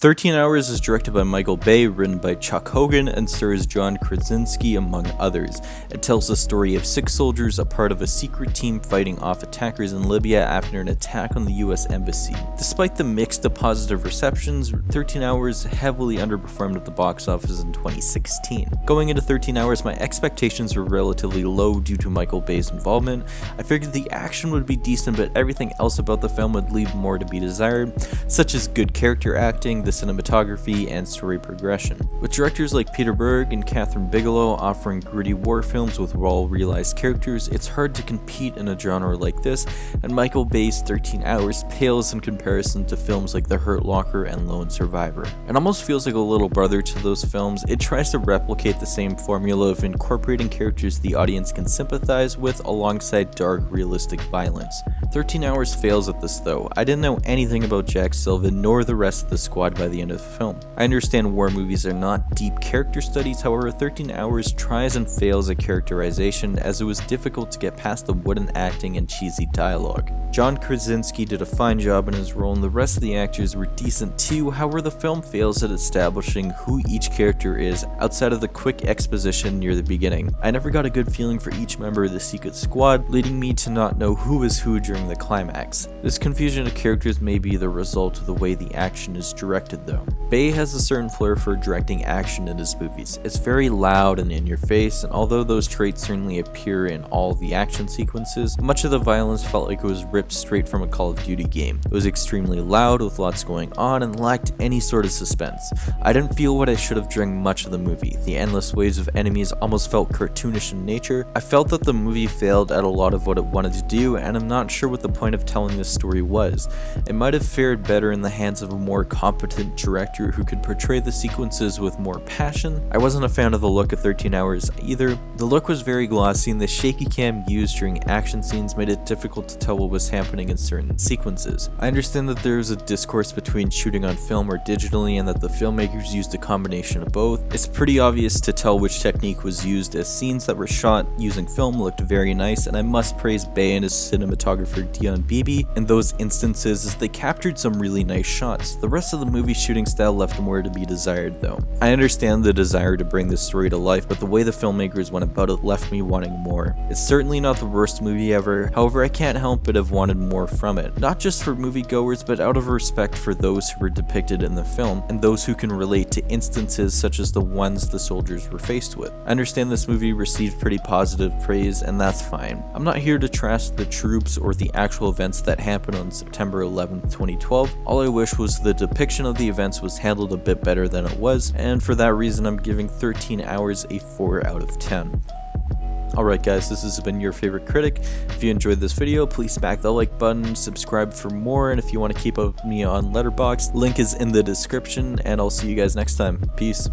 13 Hours is directed by Michael Bay, written by Chuck Hogan, and stars John Krasinski among others. It tells the story of 6 soldiers, a part of a secret team fighting off attackers in Libya after an attack on the US Embassy. Despite the mixed to positive receptions, 13 Hours heavily underperformed at the box office in 2016. Going into 13 Hours, my expectations were relatively low due to Michael Bay's involvement. I figured the action would be decent, but everything else about the film would leave more to be desired, such as good character acting, the cinematography, and story progression. With directors like Peter Berg and Catherine Bigelow offering gritty war films with well-realized characters, it's hard to compete in a genre like this, and Michael Bay's 13 Hours pales in comparison to films like The Hurt Locker and Lone Survivor. It almost feels like a little brother to those films. It tries to replicate the same formula of incorporating characters the audience can sympathize with alongside dark, realistic violence. 13 Hours fails at this though. I didn't know anything about Jack Sylvan nor the rest of the squad by the end of the film. I understand war movies are not deep character studies, however 13 Hours tries and fails at characterization as it was difficult to get past the wooden acting and cheesy dialogue. John Krasinski did a fine job in his role and the rest of the actors were decent too, however the film fails at establishing who each character is outside of the quick exposition near the beginning. I never got a good feeling for each member of the secret squad, leading me to not know who is who during the climax. This confusion of characters may be the result of the way the action is directed though. Bay has a certain flair for directing action in his movies. It's very loud and in your face, and although those traits certainly appear in all the action sequences, much of the violence felt like it was ripped straight from a Call of Duty game. It was extremely loud with lots going on and lacked any sort of suspense. I didn't feel what I should have during much of the movie. The endless waves of enemies almost felt cartoonish in nature. I felt that the movie failed at a lot of what it wanted to do, and I'm not sure what the point of telling this story was. It might have fared better in the hands of a more competent director who could portray the sequences with more passion. I wasn't a fan of the look of 13 Hours either. The look was very glossy, and the shaky cam used during action scenes made it difficult to tell what was happening in certain sequences. I understand that there is a discourse between shooting on film or digitally, and that the filmmakers used a combination of both. It's pretty obvious to tell which technique was used, as scenes that were shot using film looked very nice, and I must praise Bay and his cinematographer Dion Beebe in those instances as they captured some really nice shots. The rest of the movie's shooting style left more to be desired though. I understand the desire to bring this story to life, but the way the filmmakers went about it left me wanting more. It's certainly not the worst movie ever, however I can't help but have wanted more from it. Not just for moviegoers, but out of respect for those who were depicted in the film, and those who can relate to instances such as the ones the soldiers were faced with. I understand this movie received pretty positive praise, and that's fine. I'm not here to trash the troops or the actual events that happened on September 11th, 2012. All I wish was the depiction of the events was handled a bit better than it was, and for that reason I'm giving 13 Hours a 4 out of 10. Alright guys, this has been your favorite critic. If you enjoyed this video, please smack the like button, subscribe for more, and if you want to keep up with me on Letterboxd, link is in the description, and I'll see you guys next time. Peace.